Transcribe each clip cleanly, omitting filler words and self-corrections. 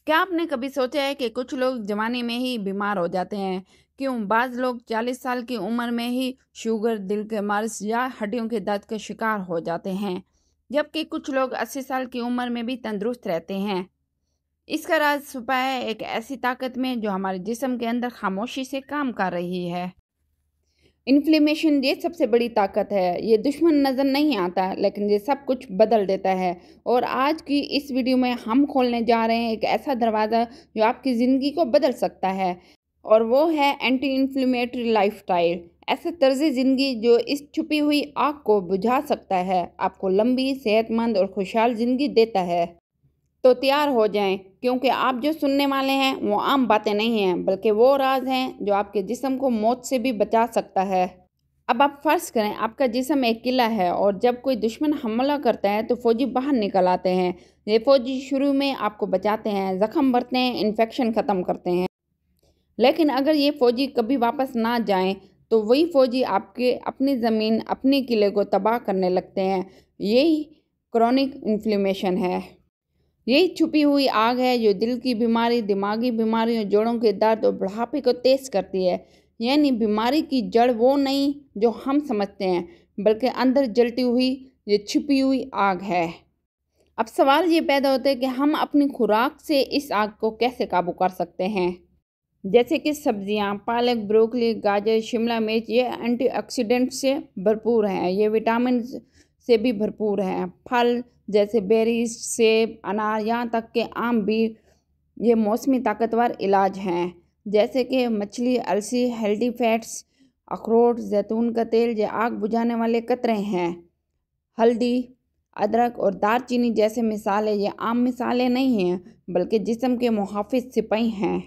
क्या आपने कभी सोचा है कि कुछ लोग जवानी में ही बीमार हो जाते हैं? क्यों? बाज़ लोग 40 साल की उम्र में ही शुगर, दिल के मर्ज़ या हड्डियों के दर्द का शिकार हो जाते हैं, जबकि कुछ लोग 80 साल की उम्र में भी तंदुरुस्त रहते हैं। इसका राज छुपा है एक ऐसी ताकत में जो हमारे जिस्म के अंदर खामोशी से काम कर रही है। इन्फ्लेमेशन ये सबसे बड़ी ताकत है। ये दुश्मन नज़र नहीं आता, लेकिन ये सब कुछ बदल देता है। और आज की इस वीडियो में हम खोलने जा रहे हैं एक ऐसा दरवाज़ा जो आपकी ज़िंदगी को बदल सकता है, और वो है एंटी इन्फ्लेमेटरी लाइफस्टाइल। ऐसा तर्ज ज़िंदगी जो इस छुपी हुई आग को बुझा सकता है, आपको लंबी, सेहतमंद और खुशहाल ज़िंदगी देता है। तो तैयार हो जाएं, क्योंकि आप जो सुनने वाले हैं वो आम बातें नहीं हैं, बल्कि वो राज हैं जो आपके जिस्म को मौत से भी बचा सकता है। अब आप फर्ज करें, आपका जिस्म एक किला है और जब कोई दुश्मन हमला करता है तो फौजी बाहर निकल आते हैं। ये फौजी शुरू में आपको बचाते हैं, जख्म भरते हैं, इन्फेक्शन ख़त्म करते हैं। लेकिन अगर ये फौजी कभी वापस ना जाएं तो वही फौजी आपके अपनी ज़मीन, अपने किले को तबाह करने लगते हैं। यही क्रॉनिक इन्फ्लेमेशन है। यही छुपी हुई आग है जो दिल की बीमारी, दिमागी बीमारियों, जोड़ों के दर्द और बुढ़ापे को तेज करती है। यानी बीमारी की जड़ वो नहीं जो हम समझते हैं, बल्कि अंदर जलती हुई ये छुपी हुई आग है। अब सवाल ये पैदा होता है कि हम अपनी खुराक से इस आग को कैसे काबू कर सकते हैं। जैसे कि सब्जियां, पालक, ब्रोकली, गाजर, शिमला मिर्च, ये एंटीऑक्सीडेंट से भरपूर हैं। ये विटामिन से भी भरपूर हैं। फल जैसे बेरीज, सेब, अनार, यहाँ तक कि आम भी ये मौसमी ताकतवर इलाज हैं। जैसे कि मछली, अलसी, हेल्दी फैट्स, अखरोट, जैतून का तेल, ये आग बुझाने वाले कतरे हैं। हल्दी, अदरक और दालचीनी जैसे मिसालें ये आम मिसालें नहीं हैं, बल्कि जिस्म के मुहाफिज सिपाही हैं।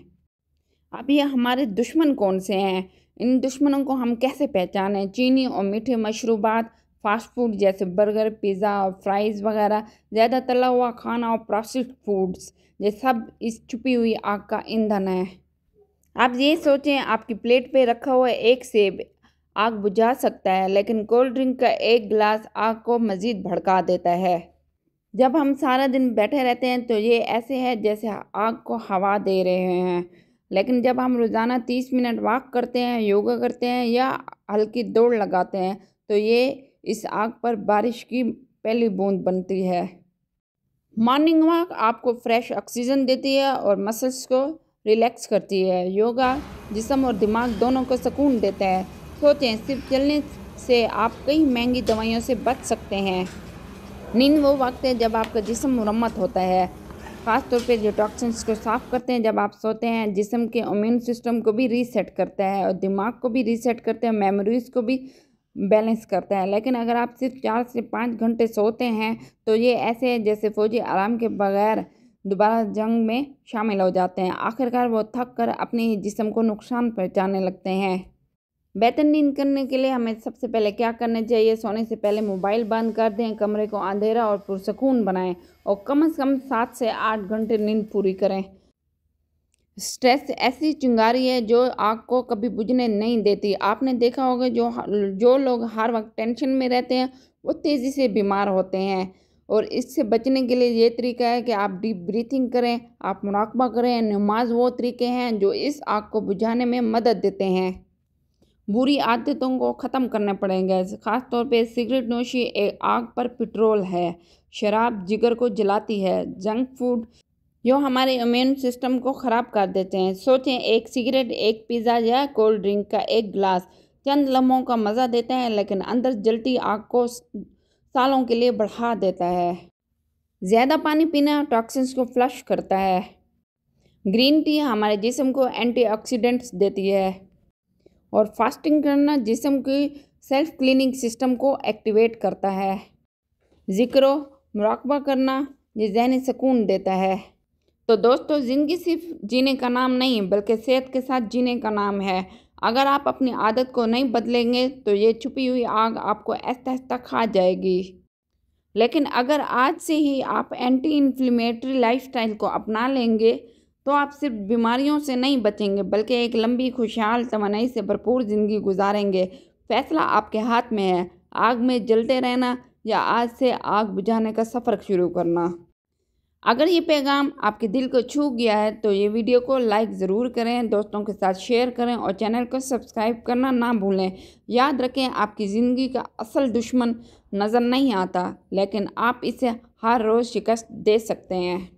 अब ये हमारे दुश्मन कौन से हैं? इन दुश्मनों को हम कैसे पहचानें? चीनी और मीठे मशरूबात, फास्ट फूड जैसे बर्गर, पिज़्ज़ा और फ्राइज़ वगैरह, ज़्यादा तला हुआ खाना और प्रोसेस्ड फूड्स, ये सब इस छुपी हुई आग का ईंधन है। आप ये सोचें, आपकी प्लेट पे रखा हुआ एक सेब आग बुझा सकता है, लेकिन कोल्ड ड्रिंक का एक गिलास आग को मज़ीद भड़का देता है। जब हम सारा दिन बैठे रहते हैं तो ये ऐसे है जैसे आग को हवा दे रहे हैं, लेकिन जब हम रोज़ाना 30 मिनट वॉक करते हैं, योगा करते हैं या हल्की दौड़ लगाते हैं तो ये इस आग पर बारिश की पहली बूंद बनती है। मॉर्निंग वॉक आपको फ्रेश ऑक्सीजन देती है और मसल्स को रिलैक्स करती है। योगा जिस्म और दिमाग दोनों को सुकून देता है। सोचें, सिर्फ चलने से आप कई महंगी दवाइयों से बच सकते हैं। नींद वो वक्त है जब आपका जिस्म मुरम्मत होता है, ख़ास तौर पे जो टॉक्सिन्स को साफ़ करते हैं। जब आप सोते हैं, जिस्म के इम्यून सिस्टम को भी रीसेट करता है और दिमाग को भी रीसेट करता है, मेमोरीज़ को भी बैलेंस करता है। लेकिन अगर आप सिर्फ 4 से 5 घंटे सोते हैं तो ये ऐसे है जैसे फ़ौजी आराम के बगैर दोबारा जंग में शामिल हो जाते हैं। आखिरकार वो थक कर अपने ही जिस्म को नुकसान पहुँचाने लगते हैं। बेहतर नींद करने के लिए हमें सबसे पहले क्या करना चाहिए? सोने से पहले मोबाइल बंद कर दें, कमरे को अंधेरा और पुरसकून बनाएं और कम से कम 7 से 8 घंटे नींद पूरी करें। स्ट्रेस ऐसी चिंगारी है जो आग को कभी बुझने नहीं देती। आपने देखा होगा जो लोग हर वक्त टेंशन में रहते हैं वो तेज़ी से बीमार होते हैं। और इससे बचने के लिए ये तरीका है कि आप डीप ब्रीथिंग करें, आप मुराकबा करें। नमाज वो तरीके हैं जो इस आग को बुझाने में मदद देते हैं। बुरी आदतों को ख़त्म करने पड़ेंगे, ख़ास तौर पे सिगरेट नोशी एक आग पर पेट्रोल है। शराब जिगर को जलाती है। जंक फूड जो हमारे इम्यून सिस्टम को ख़राब कर देते हैं। सोचें, एक सिगरेट, एक पिज़्ज़ा या कोल्ड ड्रिंक का एक गिलास चंद लम्हों का मज़ा देता है, लेकिन अंदर जलती आग को सालों के लिए बढ़ा देता है। ज़्यादा पानी पीना टॉक्सिन्स को फ्लश करता है। ग्रीन टी हमारे जिस्म को एंटीऑक्सीडेंट्स देती है। और फास्टिंग करना जिस्म की सेल्फ क्लीनिंग सिस्टम को एक्टिवेट करता है। ज़िक्र मुराकबा करना ये ज़हनी सुकून देता है। तो दोस्तों, ज़िंदगी सिर्फ जीने का नाम नहीं, बल्कि सेहत के साथ जीने का नाम है। अगर आप अपनी आदत को नहीं बदलेंगे तो ये छुपी हुई आग आपको आहिस्ता आहिस्ता खा जाएगी। लेकिन अगर आज से ही आप एंटी इन्फ्लेमेटरी लाइफस्टाइल को अपना लेंगे तो आप सिर्फ बीमारियों से नहीं बचेंगे, बल्कि एक लंबी, खुशहाल, तवानाई से भरपूर ज़िंदगी गुजारेंगे। फैसला आपके हाथ में है, आग में जलते रहना या आज से आग बुझाने का सफ़र शुरू करना। अगर ये पैगाम आपके दिल को छू गया है तो ये वीडियो को लाइक ज़रूर करें, दोस्तों के साथ शेयर करें और चैनल को सब्सक्राइब करना ना भूलें। याद रखें, आपकी ज़िंदगी का असल दुश्मन नज़र नहीं आता, लेकिन आप इसे हर रोज़ शिकस्त दे सकते हैं।